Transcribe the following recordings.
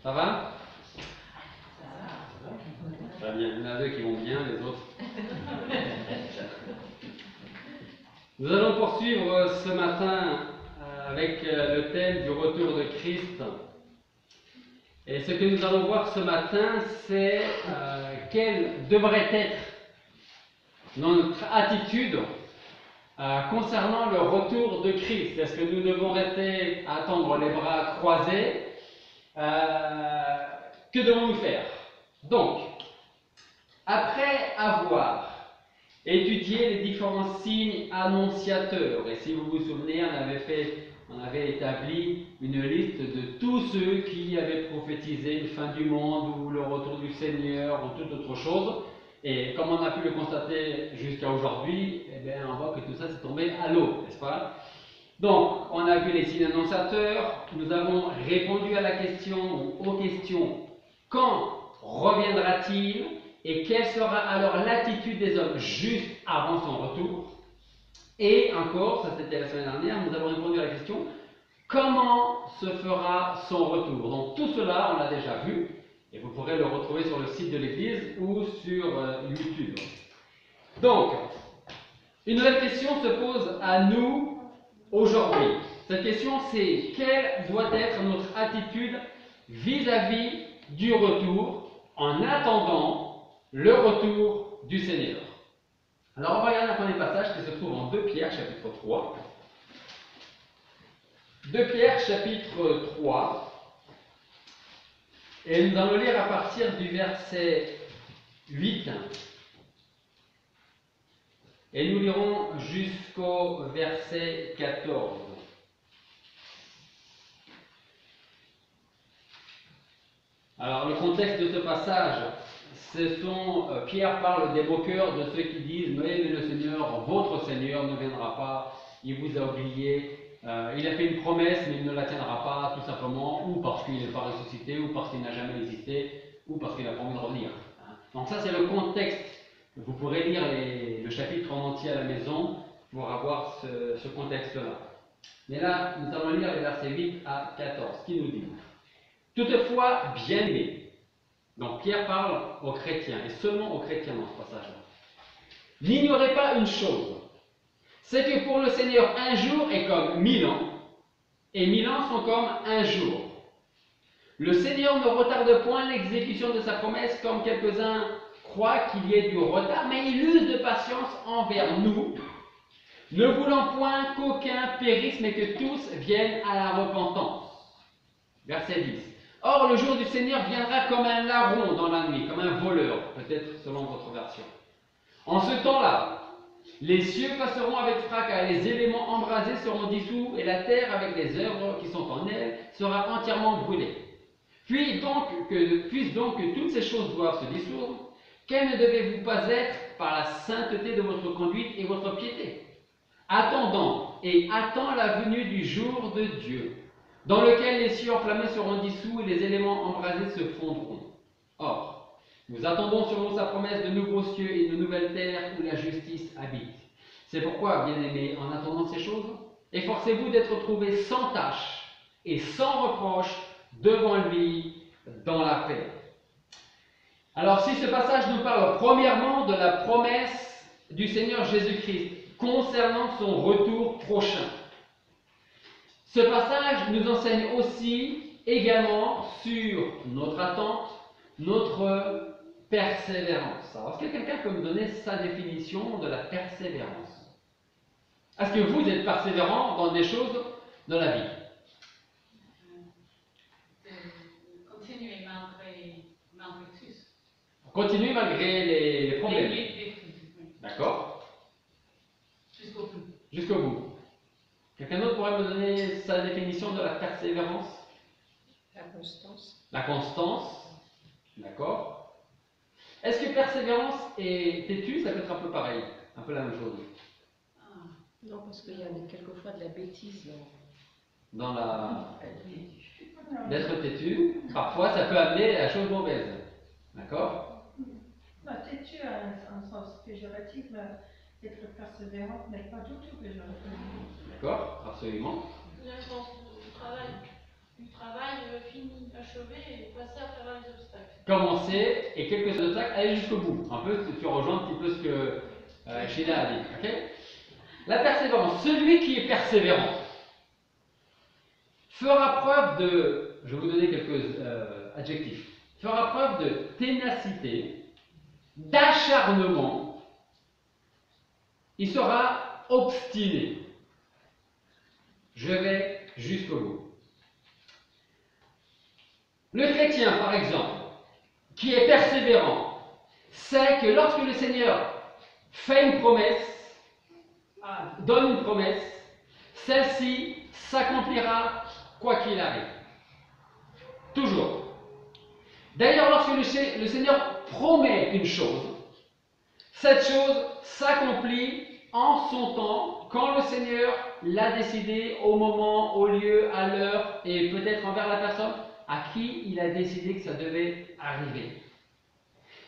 Ça va? Très bien, il y en a deux qui vont bien, les autres. Nous allons poursuivre ce matin avec le thème du retour de Christ. Et ce que nous allons voir ce matin, c'est quelle devrait être notre attitude concernant le retour de Christ. Est-ce que nous devons rester à attendre les bras croisés? Que devons-nous faire? Donc, après avoir étudié les différents signes annonciateurs, et si vous vous souvenez, on avait établi une liste de tous ceux qui avaient prophétisé une fin du monde ou le retour du Seigneur ou toute autre chose. Et comme on a pu le constater jusqu'à aujourd'hui, eh bien, on voit que tout ça s'est tombé à l'eau, n'est-ce pas? Donc, on a vu les signes annonciateurs, nous avons répondu à la question, aux questions, quand reviendra-t-il et quelle sera alors l'attitude des hommes juste avant son retour? Et encore, ça c'était la semaine dernière, nous avons répondu à la question, comment se fera son retour? Donc tout cela, on l'a déjà vu, et vous pourrez le retrouver sur le site de l'église ou sur YouTube. Donc, une nouvelle question se pose à nous aujourd'hui. Cette question, c'est quelle doit être notre attitude vis-à-vis du retour en attendant le retour du Seigneur. Alors, on va regarder un premier passage qui se trouve en 2 Pierre, chapitre 3. 2 Pierre, chapitre 3. Et nous allons lire à partir du verset 8. Et nous lirons jusqu'au verset 14. Alors, le contexte de ce passage, Pierre parle des moqueurs, de ceux qui disent mais le Seigneur, votre Seigneur ne viendra pas, il vous a oublié, il a fait une promesse mais il ne la tiendra pas, tout simplement, ou parce qu'il n'est pas ressuscité, ou parce qu'il n'a jamais existé, ou parce qu'il n'a pas envie de revenir. Donc ça c'est le contexte. Vous pourrez lire le chapitre en entier à la maison pour avoir ce contexte-là. Mais là, nous allons lire les versets 8 à 14, qui nous dit: toutefois, bien-aimés, donc Pierre parle aux chrétiens, et seulement aux chrétiens dans ce passage-là. N'ignorez pas une chose, c'est que pour le Seigneur, un jour est comme 1000 ans, et 1000 ans sont comme un jour. Le Seigneur ne retarde point l'exécution de sa promesse, comme quelques-uns croient qu'il y ait du retard, mais il use de patience envers nous, ne voulant point qu'aucun périsse, mais que tous viennent à la repentance. Verset 10. Or, le jour du Seigneur viendra comme un larron dans la nuit, comme un voleur, peut-être selon votre version. En ce temps-là, les cieux passeront avec fracas, les éléments embrasés seront dissous, et la terre, avec les œuvres qui sont en elle, sera entièrement brûlée. Puisse donc que toutes ces choses doivent se dissoudre, quelle ne devez-vous pas être par la sainteté de votre conduite et votre piété? Attendant la venue du jour de Dieu, dans lequel les cieux enflammés seront dissous et les éléments embrasés se fondront. Or, nous attendons sur nous sa promesse de nouveaux cieux et de nouvelles terres où la justice habite. C'est pourquoi, bien-aimés, en attendant ces choses, efforcez-vous d'être trouvés sans tache et sans reproche devant lui dans la paix. Alors, si ce passage nous parle premièrement de la promesse du Seigneur Jésus-Christ concernant son retour prochain, ce passage nous enseigne aussi également sur notre attente, notre persévérance. Alors, est-ce que quelqu'un peut me donner sa définition de la persévérance? Est-ce que vous êtes persévérant dans des choses de la vie? Continuer malgré tout. Continuer malgré les problèmes. Les défis. D'accord? Jusqu'au bout. Jusqu'au bout. Quelqu'un d'autre pourrait me donner sa définition de la persévérance? La constance. La constance. D'accord. Est-ce que persévérance et têtu, ça peut être un peu pareil, un peu la même chose? Non, parce qu'il y a quelquefois de la bêtise Dans la... D'être têtu, parfois ça peut amener à la chose mauvaise. D'accord? Têtu a un sens péjoratif, mais être persévérante n'est pas du tout péjoratif. D'accord? Absolument. Du travail fini, achevé et pas commencer et quelques obstacles, aller jusqu'au bout. Un peu, tu rejoins un petit peu ce que Sheila a dit. Okay? La persévérance. Celui qui est persévérant fera preuve de, je vais vous donner quelques adjectifs, fera preuve de ténacité, d'acharnement, il sera obstiné. Je vais jusqu'au bout. Le chrétien, par exemple, qui est persévérant, sait que lorsque le Seigneur fait une promesse, donne une promesse, celle-ci s'accomplira quoi qu'il arrive. Toujours. D'ailleurs, lorsque le Seigneur promet une chose, cette chose s'accomplit en son temps, quand le Seigneur l'a décidé, au moment, au lieu, à l'heure, et peut-être envers la personne à qui il a décidé que ça devait arriver.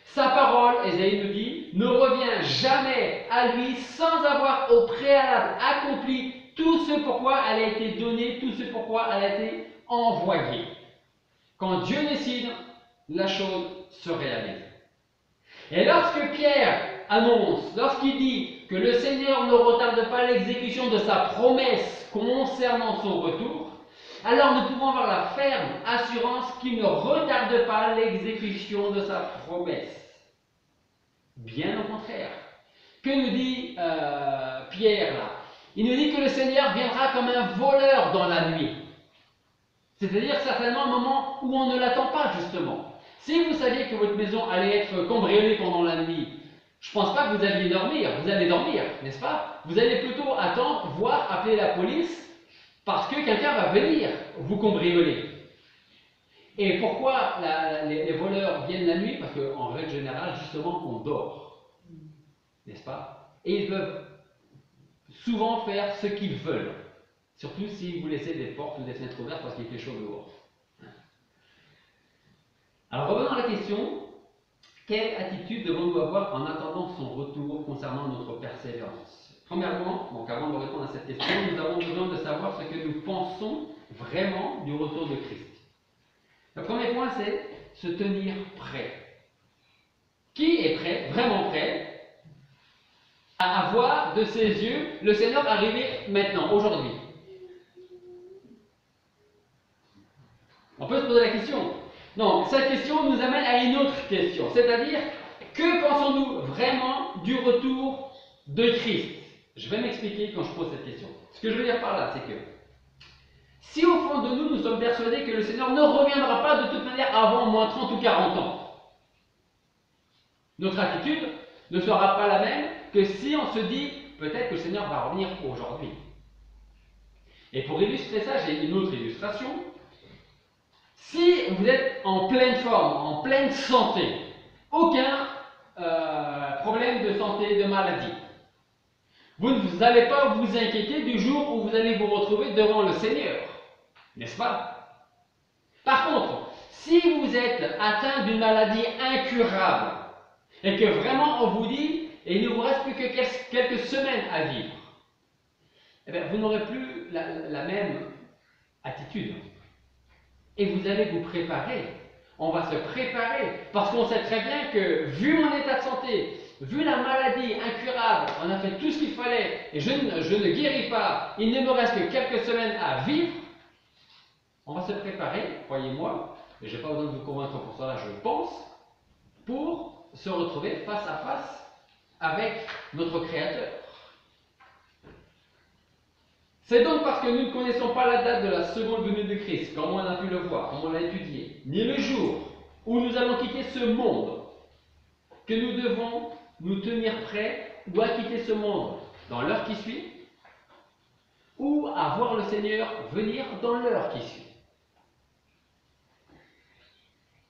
Sa parole, Ésaïe nous dit, ne revient jamais à lui sans avoir au préalable accompli tout ce pourquoi elle a été donnée, tout ce pourquoi elle a été envoyée. Quand Dieu décide, la chose se réalise. Et lorsque Pierre annonce, lorsqu'il dit que le Seigneur ne retarde pas l'exécution de sa promesse concernant son retour, alors nous pouvons avoir la ferme assurance qu'il ne retarde pas l'exécution de sa promesse. Bien au contraire. Que nous dit Pierre là? Il nous dit que le Seigneur viendra comme un voleur dans la nuit. C'est-à-dire certainement un moment où on ne l'attend pas justement. Si vous saviez que votre maison allait être cambriolée pendant la nuit, je ne pense pas que vous alliez dormir. Vous allez dormir, n'est-ce pas? Vous allez plutôt attendre, voire appeler la police, parce que quelqu'un va venir vous cambrioler. Et pourquoi les voleurs viennent la nuit? Parce qu'en règle générale, justement, on dort. N'est-ce pas? Et ils peuvent souvent faire ce qu'ils veulent. Surtout si vous laissez des portes ou des fenêtres ouvertes parce qu'il fait chaud dehors. Alors revenons à la question, quelle attitude devons-nous avoir en attendant son retour concernant notre persévérance? Premièrement, donc avant de répondre à cette question, nous avons besoin de savoir ce que nous pensons vraiment du retour de Christ. Le premier point, c'est se tenir prêt. Qui est prêt, vraiment prêt, à avoir de ses yeux le Seigneur arriver maintenant, aujourd'hui? On peut se poser la question. Non, cette question nous amène à une autre question, c'est-à-dire, que pensons-nous vraiment du retour de Christ? Je vais m'expliquer quand je pose cette question. Ce que je veux dire par là, c'est que si au fond de nous, nous sommes persuadés que le Seigneur ne reviendra pas de toute manière avant au moins 30 ou 40 ans, notre attitude ne sera pas la même que si on se dit peut-être que le Seigneur va revenir aujourd'hui. Et pour illustrer ça, j'ai une autre illustration. Si vous êtes en pleine forme, en pleine santé, aucun problème de santé, de maladie, vous n'allez pas vous inquiéter du jour où vous allez vous retrouver devant le Seigneur, n'est-ce pas? Par contre, si vous êtes atteint d'une maladie incurable et que vraiment on vous dit il ne vous reste plus que quelques semaines à vivre, eh bien, vous n'aurez plus la même attitude. Et vous allez vous préparer. On va se préparer parce qu'on sait très bien que, vu mon état de santé, vu la maladie incurable, on a fait tout ce qu'il fallait et je ne guéris pas, il ne me reste que quelques semaines à vivre. On va se préparer, croyez-moi, et je n'ai pas besoin de vous convaincre pour cela, je pense, pour se retrouver face à face avec notre Créateur. C'est donc parce que nous ne connaissons pas la date de la seconde venue de Christ, comme on a pu le voir, comme on l'a étudié, ni le jour où nous allons quitter ce monde, que nous devons nous tenir prêts ou à quitter ce monde dans l'heure qui suit, ou à voir le Seigneur venir dans l'heure qui suit.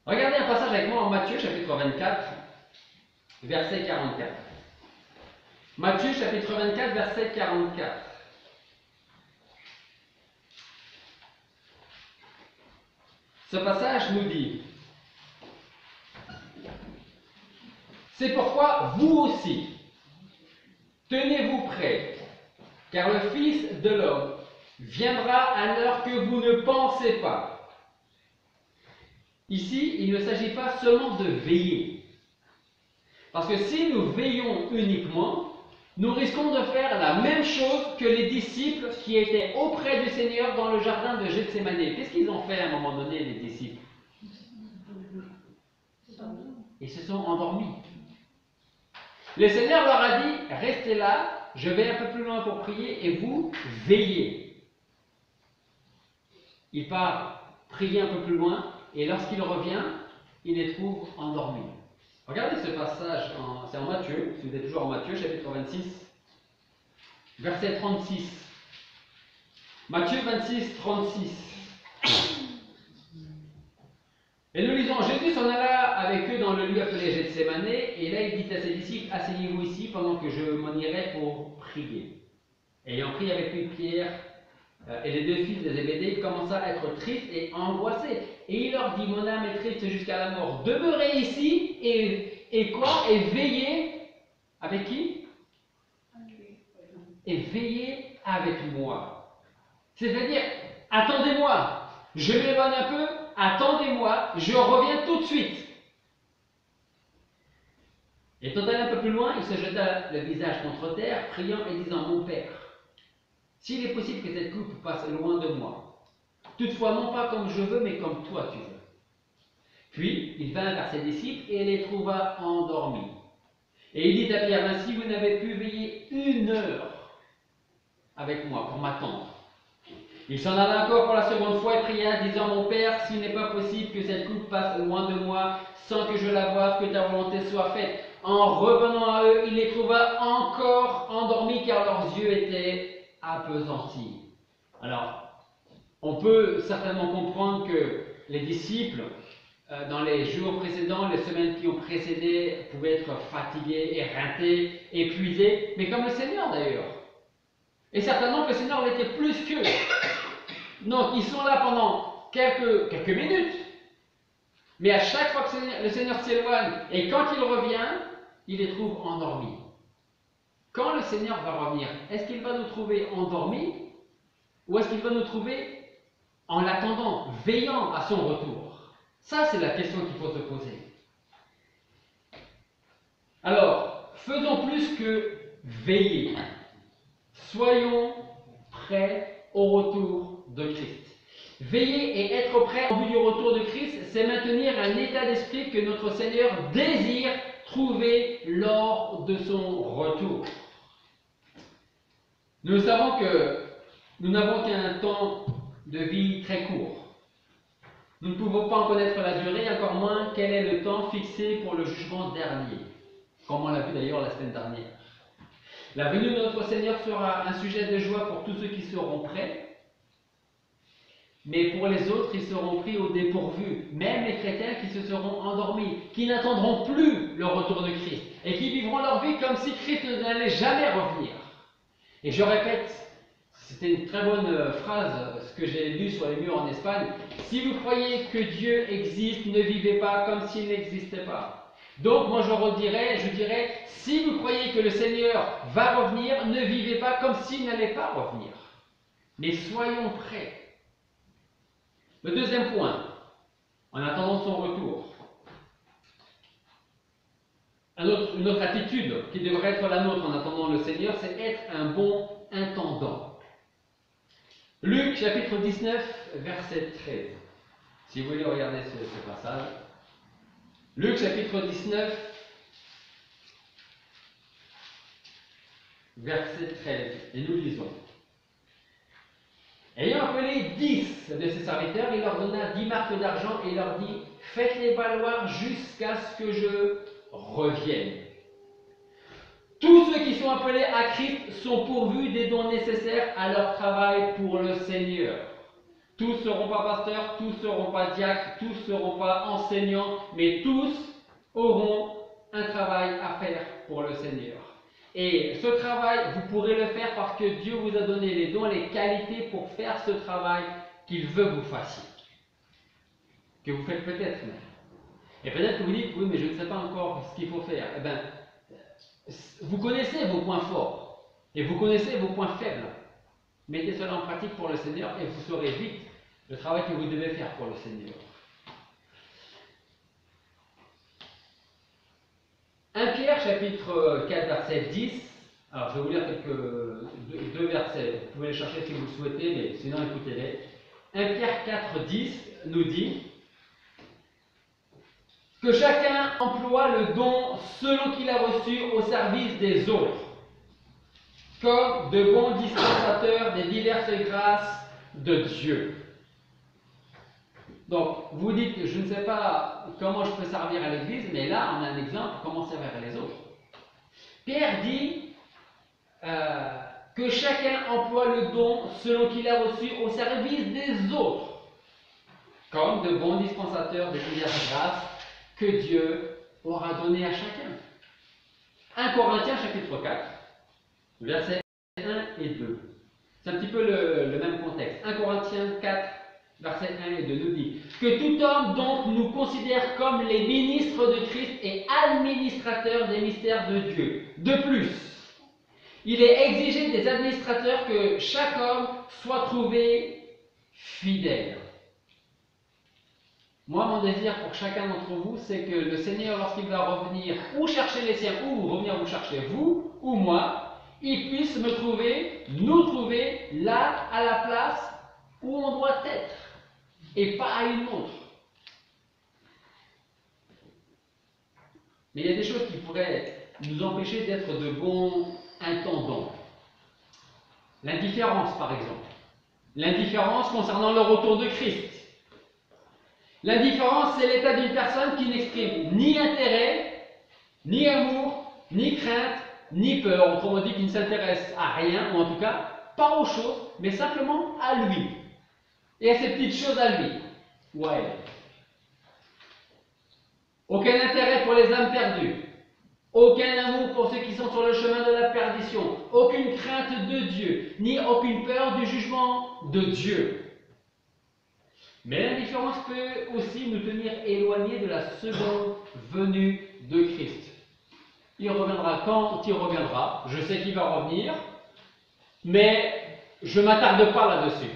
Regardez un passage avec moi en Matthieu, chapitre 24, verset 44. Matthieu, chapitre 24, verset 44. Ce passage nous dit: c'est pourquoi vous aussi, tenez-vous prêts, car le Fils de l'homme viendra à l'heure que vous ne pensez pas. Ici, il ne s'agit pas seulement de veiller. Parce que si nous veillons uniquement, nous risquons de faire la même chose que les disciples qui étaient auprès du Seigneur dans le jardin de Gethsémane. Qu'est-ce qu'ils ont fait à un moment donné, les disciples? Ils se sont endormis. Le Seigneur leur a dit, restez là, je vais un peu plus loin pour prier et vous veillez. Il part prier un peu plus loin et lorsqu'il revient, il les trouve endormis. Regardez ce passage, c'est en Matthieu, si vous êtes toujours en Matthieu, chapitre 26, verset 36. Matthieu 26, 36. Et nous lisons, Jésus s'en alla avec eux dans le lieu appelé Gethsémane, et là il dit à ses disciples, asseyez-vous ici pendant que je m'en irai pour prier. Et ayant pris avec lui Pierre et les deux fils de Zébédée, il commença à être triste et angoissé. Et il leur dit, mon âme est triste jusqu'à la mort, demeurez ici, et quoi? Et veillez, avec qui? Et veillez avec moi. C'est-à-dire, attendez-moi, je m'éloigne un peu, attendez-moi, je reviens tout de suite. Et quand allait un peu plus loin, il se jeta le visage contre terre, priant et disant, mon Père, s'il est possible que cette coupe passe loin de moi, toutefois non pas comme je veux, mais comme toi tu veux. Puis il vint vers ses disciples et les trouva endormis. Et il dit à Pierre, ainsi vous n'avez pu veiller 1 heure avec moi pour m'attendre. Il s'en alla encore pour la seconde fois et pria, disant, mon Père, s'il n'est pas possible que cette coupe passe loin de moi, sans que je la voie, que ta volonté soit faite. En revenant à eux, il les trouva encore endormis, car leurs yeux étaient appesantis. Alors, on peut certainement comprendre que les disciples, dans les jours précédents, les semaines qui ont précédé, pouvaient être fatigués, éreintés, épuisés, mais comme le Seigneur d'ailleurs. Et certainement que le Seigneur l'était plus qu'eux. Donc, ils sont là pendant quelques minutes, mais à chaque fois que le Seigneur s'éloigne, et quand il revient, il les trouve endormis. Quand le Seigneur va revenir, est-ce qu'il va nous trouver endormis, ou est-ce qu'il va nous trouver en l'attendant, veillant à son retour? Ça, c'est la question qu'il faut se poser. Alors, faisons plus que veiller. Soyons prêts au retour de Christ. Veiller et être prêt en vue du retour de Christ, c'est maintenir un état d'esprit que notre Seigneur désire trouver lors de son retour. Nous savons que nous n'avons qu'un temps de vie très court. Nous ne pouvons pas en connaître la durée, encore moins quel est le temps fixé pour le jugement dernier, comme on l'a vu d'ailleurs la semaine dernière. La venue de notre Seigneur sera un sujet de joie pour tous ceux qui seront prêts, mais pour les autres, ils seront pris au dépourvu, même les chrétiens qui se seront endormis, qui n'attendront plus le retour de Christ, et qui vivront leur vie comme si Christ n'allait jamais revenir. Et je répète, c'était une très bonne phrase, ce que j'ai lu sur les murs en Espagne. Si vous croyez que Dieu existe, ne vivez pas comme s'il n'existait pas. Donc moi je dirais, si vous croyez que le Seigneur va revenir, ne vivez pas comme s'il n'allait pas revenir. Mais soyons prêts. Le deuxième point, en attendant son retour, une autre attitude qui devrait être la nôtre en attendant le Seigneur, c'est être un bon intendant. Luc chapitre 19, verset 13. Si vous voulez regarder ce passage. Luc chapitre 19, verset 13. Et nous lisons. Ayant appelé 10 de ses serviteurs, il leur donna 10 marques d'argent et il leur dit, faites-les valoir jusqu'à ce que je revienne. Tous ceux qui sont appelés à Christ sont pourvus des dons nécessaires à leur travail pour le Seigneur. Tous ne seront pas pasteurs, tous ne seront pas diacres, tous ne seront pas enseignants, mais tous auront un travail à faire pour le Seigneur. Et ce travail, vous pourrez le faire parce que Dieu vous a donné les dons, les qualités pour faire ce travail qu'il veut que vous fassiez. Que vous faites peut-être même. Et peut-être que vous dites, oui, mais je ne sais pas encore ce qu'il faut faire. Eh bien, vous connaissez vos points forts et vous connaissez vos points faibles. Mettez cela en pratique pour le Seigneur et vous saurez vite le travail que vous devez faire pour le Seigneur. chapitre 4, verset 10. Alors, je vais vous lire deux versets. Vous pouvez les chercher si vous le souhaitez, mais sinon, écoutez-les. 1 Pierre 4, 10 nous dit que chacun emploie le don selon qu'il a reçu au service des autres, comme de bons dispensateurs des diverses grâces de Dieu. Donc, vous dites que je ne sais pas comment je peux servir à l'Église, mais là, on a un exemple, comment servir à les autres. Pierre dit que chacun emploie le don selon qu'il a reçu au service des autres, comme de bons dispensateurs des diverses grâces que Dieu aura donné à chacun. 1 Corinthiens chapitre 4, versets 1 et 2. C'est un petit peu le même contexte. 1 Corinthiens 4, versets 1 et 2 nous dit que tout homme donc nous considère comme les ministres de Christ et administrateurs des mystères de Dieu. De plus, il est exigé des administrateurs que chaque homme soit trouvé fidèle. Moi, mon désir pour chacun d'entre vous, c'est que le Seigneur, lorsqu'il va revenir ou chercher les siens, ou revenir vous chercher vous ou moi, il puisse nous trouver là, à la place où on doit être, et pas à une autre. Mais il y a des choses qui pourraient nous empêcher d'être de bons intendants. L'indifférence, par exemple. L'indifférence concernant le retour de Christ. L'indifférence, c'est l'état d'une personne qui n'exprime ni intérêt, ni amour, ni crainte, ni peur. Autrement dit, qui ne s'intéresse à rien, ou en tout cas, pas aux choses, mais simplement à lui. Et à ces petites choses à lui, ou à elle. Aucun intérêt pour les âmes perdues. Aucun amour pour ceux qui sont sur le chemin de la perdition. Aucune crainte de Dieu, ni aucune peur du jugement de Dieu. Mais l'indifférence peut aussi nous tenir éloignés de la seconde venue de Christ. Il reviendra quand il reviendra. Je sais qu'il va revenir, mais je ne m'attarde pas là-dessus.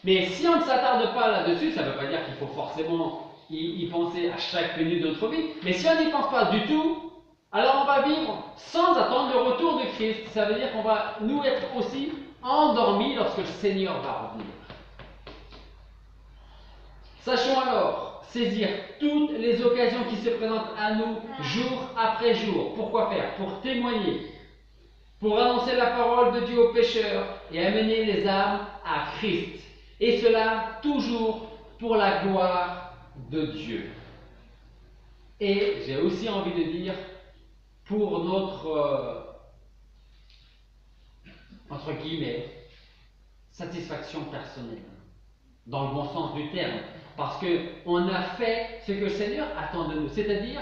Mais si on ne s'attarde pas là-dessus, ça ne veut pas dire qu'il faut forcément y penser à chaque minute de notre vie. Mais si on n'y pense pas du tout, alors on va vivre sans attendre le retour de Christ. Ça veut dire qu'on va nous être aussi endormis lorsque le Seigneur va revenir. Sachons alors saisir toutes les occasions qui se présentent à nous jour après jour. Pourquoi faire? Pour témoigner, pour annoncer la parole de Dieu aux pécheurs et amener les âmes à Christ. Et cela toujours pour la gloire de Dieu. Et j'ai aussi envie de dire pour notre, entre guillemets, satisfaction personnelle, dans le bon sens du terme. Parce qu'on a fait ce que le Seigneur attend de nous, c'est-à-dire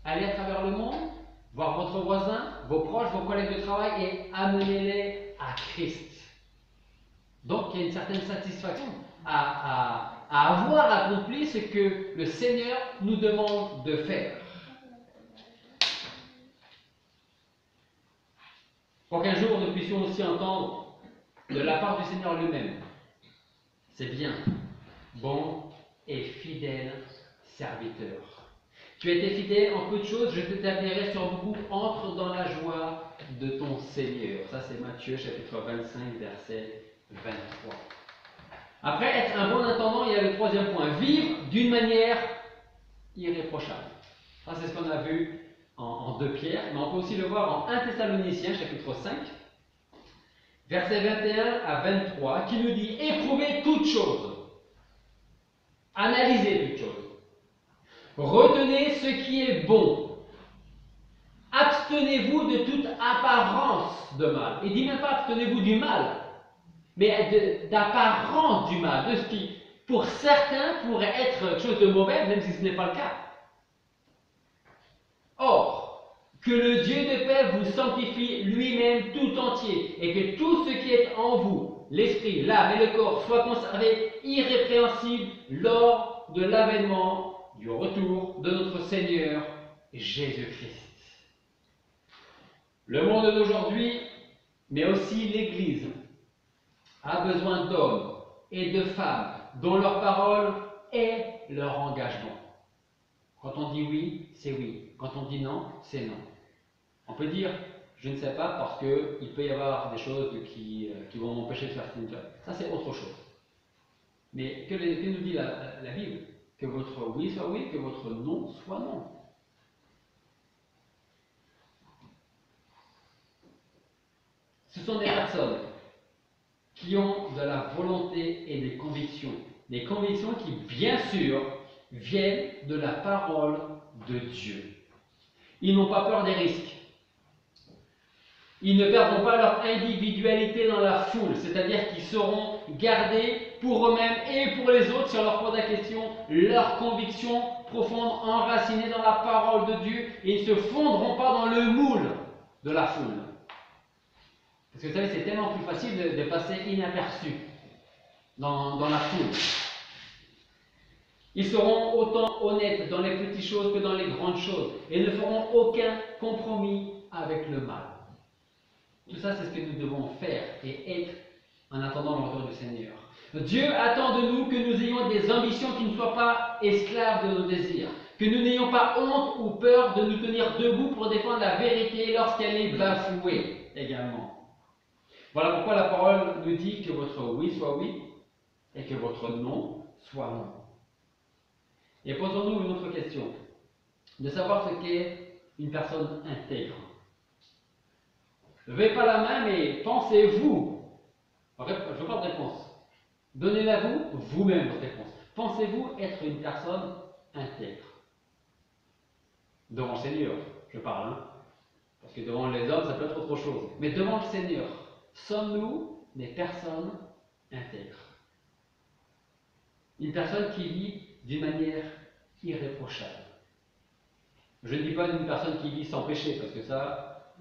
aller à travers le monde, voir votre voisin, vos proches, vos collègues de travail et amenez-les à Christ. Donc il y a une certaine satisfaction à avoir accompli ce que le Seigneur nous demande de faire. Pour qu'un jour nous puissions aussi entendre de la part du Seigneur lui-même. C'est bien, bon et fidèle serviteur. Tu as été fidèle en peu de choses, je t'établirai sur beaucoup. Entre dans la joie de ton Seigneur. Ça, c'est Matthieu, chapitre 25, verset 23. Après, être un bon intendant, il y a le troisième point. Vivre d'une manière irréprochable. Ça, c'est ce qu'on a vu en 2 Pierre, mais on peut aussi le voir en 1 Thessaloniciens, chapitre 5, versets 21 à 23, qui nous dit « Éprouvez toutes choses. Analysez toutes choses. Retenez ce qui est bon. Abstenez-vous de toute apparence de mal. » Il ne dit même pas abstenez-vous du mal, mais d'apparence du mal, de ce qui, pour certains, pourrait être quelque chose de mauvais, même si ce n'est pas le cas. Or, que le Dieu de paix vous sanctifie lui-même tout entier, et que tout ce qui est en vous, l'esprit, l'âme et le corps, soit conservé irrépréhensible lors de l'avènement du retour de notre Seigneur Jésus-Christ. Le monde d'aujourd'hui, mais aussi l'Église, a besoin d'hommes et de femmes dont leur parole est leur engagement. Quand on dit oui, c'est oui. Quand on dit non, c'est non. On peut dire, je ne sais pas parce qu'il peut y avoir des choses qui vont m'empêcher de faire cette job. Ça, c'est autre chose. Mais que nous dit la Bible? Que votre oui soit oui, que votre non soit non. Ce sont des personnes qui ont de la volonté et des convictions. Des convictions qui, bien sûr, viennent de la parole de Dieu. Ils n'ont pas peur des risques. Ils ne perdront pas leur individualité dans la foule, c'est-à-dire qu'ils seront gardés pour eux-mêmes et pour les autres si on leur pose la question, leurs convictions profondes enracinées dans la parole de Dieu, et ils ne se fondront pas dans le moule de la foule. Parce que vous savez, c'est tellement plus facile de passer inaperçu dans la foule. Ils seront autant honnêtes dans les petites choses que dans les grandes choses et ne feront aucun compromis avec le mal. Tout ça, c'est ce que nous devons faire et être en attendant le retour du Seigneur. Dieu attend de nous que nous ayons des ambitions qui ne soient pas esclaves de nos désirs, que nous n'ayons pas honte ou peur de nous tenir debout pour défendre la vérité lorsqu'elle est bafouée également. Voilà pourquoi la parole nous dit que votre oui soit oui et que votre non soit non. Et posons-nous une autre question, de savoir ce qu'est une personne intègre. Levez pas la main, mais pensez-vous. Je veux pas de réponse. Donnez-la vous-même votre réponse. Pensez-vous être une personne intègre? Devant le Seigneur, je parle, hein? Parce que devant les hommes, ça peut être autre chose. Mais devant le Seigneur, sommes-nous des personnes intègres? Une personne qui vit d'une manière irréprochable. Je ne dis pas d'une personne qui vit sans péché, parce que ça,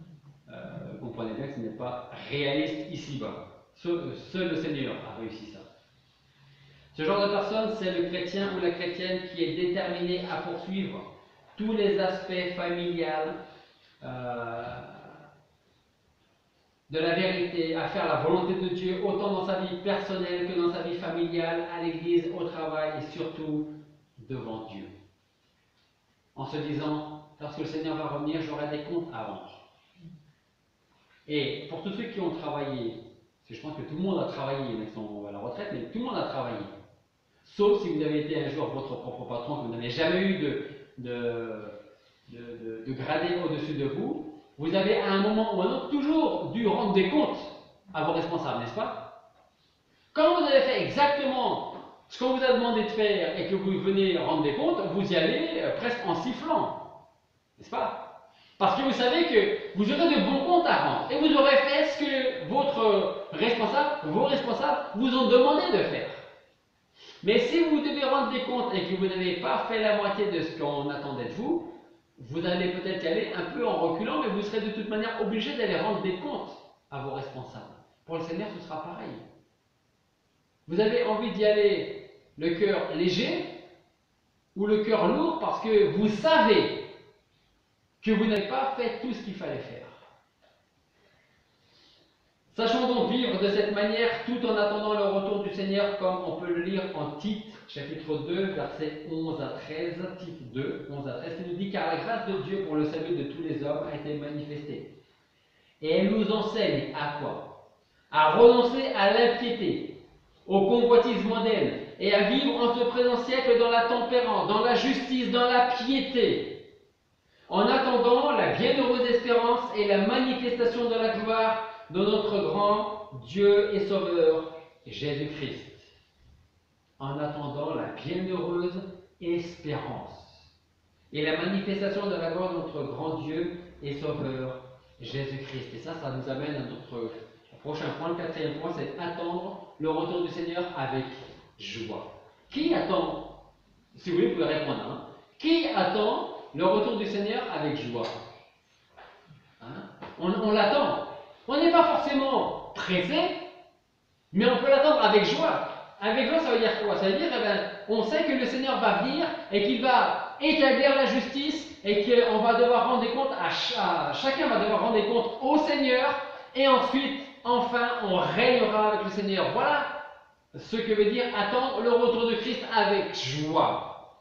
vous comprenez bien que ce n'est pas réaliste ici-bas. Seul le Seigneur a réussi ça. Ce genre de personne, c'est le chrétien ou la chrétienne qui est déterminé à poursuivre tous les aspects familiales de la vérité, à faire la volonté de Dieu, autant dans sa vie personnelle que dans sa vie familiale, à l'église, au travail et surtout devant Dieu. En se disant, lorsque le Seigneur va revenir, j'aurai des comptes à rendre. Et pour tous ceux qui ont travaillé, parce que je pense que tout le monde a travaillé, mais ils sont à la retraite, mais tout le monde a travaillé. Sauf si vous avez été un jour votre propre patron, que vous n'avez jamais eu de gradé au-dessus de vous, vous avez à un moment ou à un autre toujours dû rendre des comptes à vos responsables, n'est-ce pas? Quand vous avez fait exactement ce qu'on vous a demandé de faire et que vous venez rendre des comptes, vous y allez presque en sifflant, n'est-ce pas? Parce que vous savez que vous aurez de bons comptes à rendre et vous aurez fait ce que vos responsables vous ont demandé de faire. Mais si vous devez rendre des comptes et que vous n'avez pas fait la moitié de ce qu'on attendait de vous, vous allez peut-être y aller un peu en reculant, mais vous serez de toute manière obligé d'aller rendre des comptes à vos responsables. Pour le Seigneur, ce sera pareil. Vous avez envie d'y aller le cœur léger ou le cœur lourd parce que vous savez que vous n'avez pas fait tout ce qu'il fallait faire. Sachons donc vivre de cette manière tout en attendant le retour du Seigneur, comme on peut le lire en Tite, chapitre 2, versets 11 à 13, Tite 2, 11 à 13, qui nous dit « Car la grâce de Dieu pour le salut de tous les hommes a été manifestée. Et elle nous enseigne à quoi? À renoncer à l'impiété, aux convoitises mondaines, et à vivre en ce présent siècle dans la tempérance, dans la justice, dans la piété, en attendant la bienheureuse espérance et la manifestation de la gloire de notre grand Dieu et Sauveur, Jésus-Christ. » En attendant la bienheureuse espérance et la manifestation de la gloire de notre grand Dieu et Sauveur, Jésus-Christ. Et ça nous amène à notre prochain point. Le quatrième point, c'est attendre le retour du Seigneur avec joie. Qui attend, si vous voulez, vous pouvez répondre, hein? Qui attend le retour du Seigneur avec joie? Hein? On l'attend. On n'est pas forcément pressé, mais on peut l'attendre avec joie. Avec joie, ça veut dire quoi? Ça veut dire, on sait que le Seigneur va venir et qu'il va établir la justice et qu'on va devoir rendre des comptes chacun va devoir rendre des comptes au Seigneur et ensuite, enfin, on régnera avec le Seigneur. Voilà ce que veut dire attendre le retour de Christ avec joie.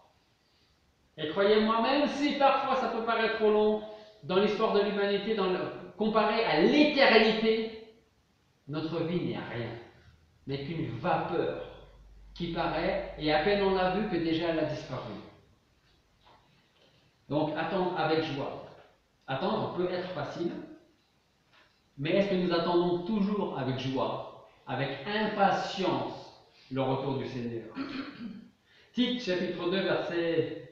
Et croyez-moi, même si parfois ça peut paraître trop long, dans l'histoire de l'humanité, comparé à l'éternité, notre vie n'est rien, n'est qu'une vapeur qui paraît, et à peine on l'a vue que déjà elle a disparu. Donc attendre avec joie. Attendre peut être facile, mais est-ce que nous attendons toujours avec joie, avec impatience, le retour du Seigneur? Tite, chapitre 2, versets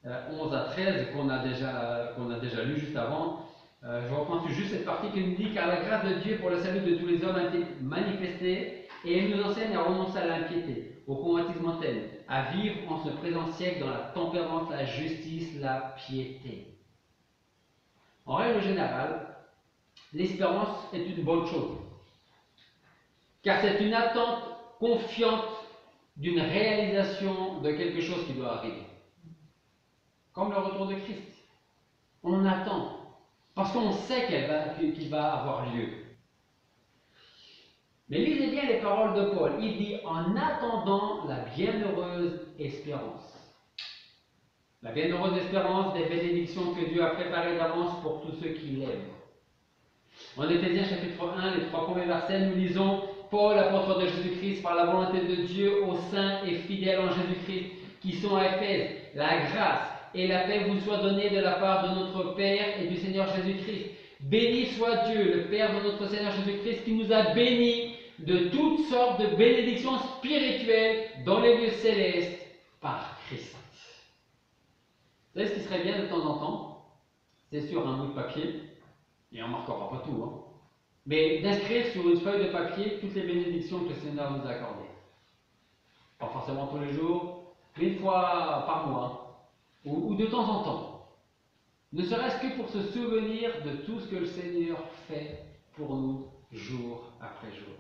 11 à 13, qu'on a déjà lu juste avant. Je reprends juste cette partie qui nous dit: car la grâce de Dieu pour le salut de tous les hommes a été manifestée, et elle nous enseigne à renoncer à l'impiété, au convoitise mondaine, à vivre en ce présent siècle dans la tempérance, la justice, la piété. En règle générale, l'espérance est une bonne chose, car c'est une attente confiante d'une réalisation de quelque chose qui doit arriver. Comme le retour de Christ. On attend, parce qu'on sait qu'il va avoir lieu. Mais lisez bien les paroles de Paul. Il dit: en attendant la bienheureuse espérance. La bienheureuse espérance des bénédictions que Dieu a préparées d'avance pour tous ceux qui l'aiment. En Éphésiens chapitre 1, les 3 premiers versets, nous lisons: Paul, apôtre de Jésus-Christ, par la volonté de Dieu, aux saints et fidèles en Jésus-Christ, qui sont à Éphèse, la grâce et la paix vous soient données de la part de notre Père et du Seigneur Jésus-Christ. Béni soit Dieu, le Père de notre Seigneur Jésus-Christ, qui nous a bénis de toutes sortes de bénédictions spirituelles dans les lieux célestes par Christ. Vous savez ce qui serait bien de temps en temps? C'est sur un bout de papier, et on ne marquera pas tout, hein, mais d'inscrire sur une feuille de papier toutes les bénédictions que le Seigneur nous a accordées. Pas forcément tous les jours, mais une fois par mois, ou de temps en temps. Ne serait-ce que pour se souvenir de tout ce que le Seigneur fait pour nous jour après jour.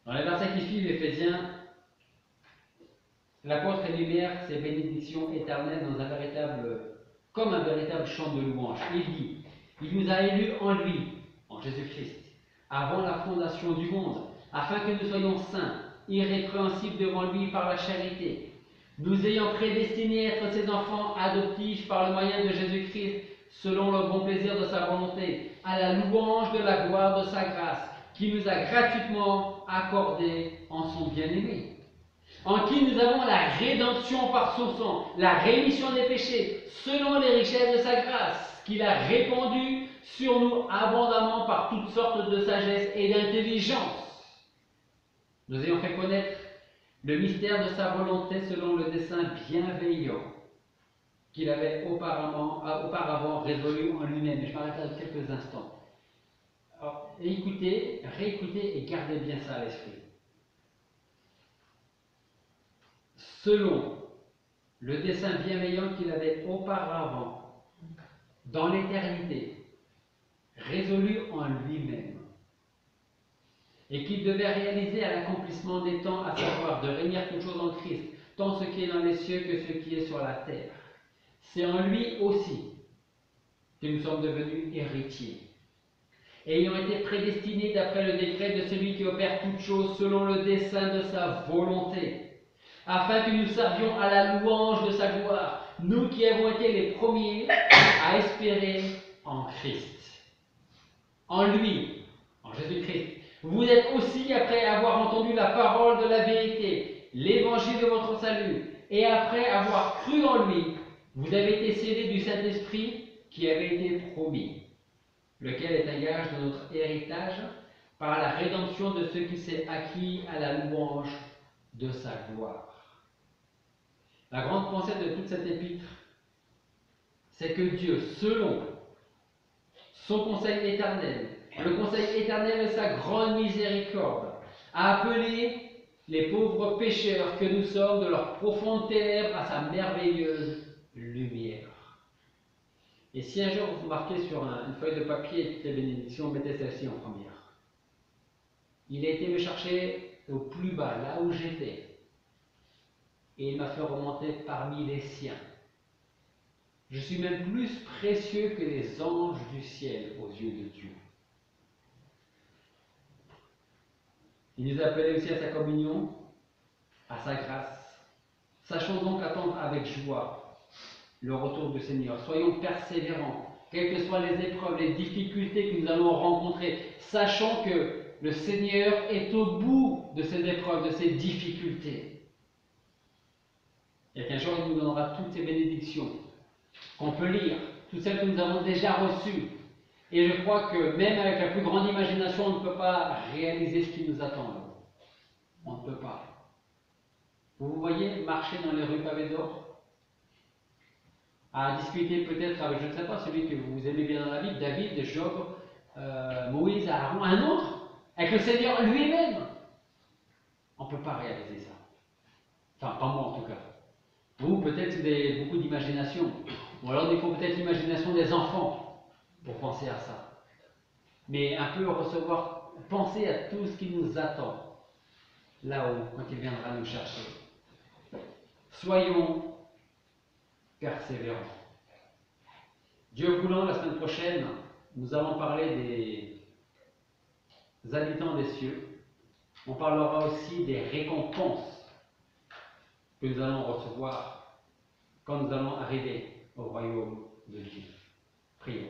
Dans les versets qui suivent, Éphésiens, l'apôtre énumère ces bénédictions éternelles comme un véritable chant de louange. Il dit: il nous a élus en lui, en Jésus-Christ, avant la fondation du monde, afin que nous soyons saints, irrépréhensibles devant lui par la charité, nous ayant prédestinés à être ses enfants adoptifs par le moyen de Jésus-Christ, selon le bon plaisir de sa volonté, à la louange de la gloire de sa grâce, qui nous a gratuitement accordée en son bien-aimé, en qui nous avons la rédemption par son sang, la rémission des péchés, selon les richesses de sa grâce, qu'il a répandue sur nous abondamment par toutes sortes de sagesse et d'intelligence. Nous ayons fait connaître le mystère de sa volonté selon le dessein bienveillant qu'il avait auparavant résolu en lui-même. Je m'arrête quelques instants. Alors, écoutez, réécoutez et gardez bien ça à l'esprit. Selon le dessein bienveillant qu'il avait auparavant, dans l'éternité, résolu en lui-même, et qu'il devait réaliser à l'accomplissement des temps, à savoir de réunir toutes choses en Christ, tant ce qui est dans les cieux que ce qui est sur la terre. C'est en lui aussi que nous sommes devenus héritiers, ayant été prédestinés d'après le décret de celui qui opère toutes choses selon le dessein de sa volonté, afin que nous servions à la louange de sa gloire, nous qui avons été les premiers à espérer en Christ. En lui, en Jésus-Christ, vous êtes aussi, après avoir entendu la parole de la vérité, l'évangile de votre salut, et après avoir cru en lui, vous avez été scellés du Saint-Esprit qui avait été promis, lequel est un gage de notre héritage par la rédemption de ce qui s'est acquis à la louange de sa gloire. La grande pensée de toute cette épître, c'est que Dieu, selon son conseil éternel, le conseil éternel de sa grande miséricorde, a appelé les pauvres pécheurs que nous sommes de leurs profondes ténèbres à sa merveilleuse lumière. Et si un jour vous marquez sur une feuille de papier toutes les bénédictions, mettez celle-ci en première. Il a été me chercher au plus bas, là où j'étais, et il m'a fait remonter parmi les siens. Je suis même plus précieux que les anges du ciel aux yeux de Dieu. Il nous a appelés aussi à sa communion, à sa grâce. Sachons donc attendre avec joie le retour du Seigneur. Soyons persévérants, quelles que soient les épreuves, les difficultés que nous allons rencontrer, sachant que le Seigneur est au bout de ces épreuves, de ces difficultés. Et qu'un jour, il nous donnera toutes ces bénédictions qu'on peut lire, toutes celles que nous avons déjà reçues. Et je crois que même avec la plus grande imagination, on ne peut pas réaliser ce qui nous attend. On ne peut pas. Vous voyez marcher dans les rues pavées d'or, à discuter peut-être avec, je ne sais pas, celui que vous aimez bien dans la Bible, David, Job, Moïse, Aaron, un autre, avec le Seigneur lui-même. On ne peut pas réaliser ça. Enfin, pas moi en tout cas. Vous, peut-être, vous avez beaucoup d'imagination. Ou alors, il faut peut-être l'imagination des enfants pour penser à ça. Mais un peu recevoir, penser à tout ce qui nous attend là-haut, quand il viendra nous chercher. Soyons persévérants. Dieu voulant, la semaine prochaine, nous allons parler des habitants des cieux. On parlera aussi des récompenses que nous allons recevoir quand nous allons arriver au royaume de Dieu. Prions.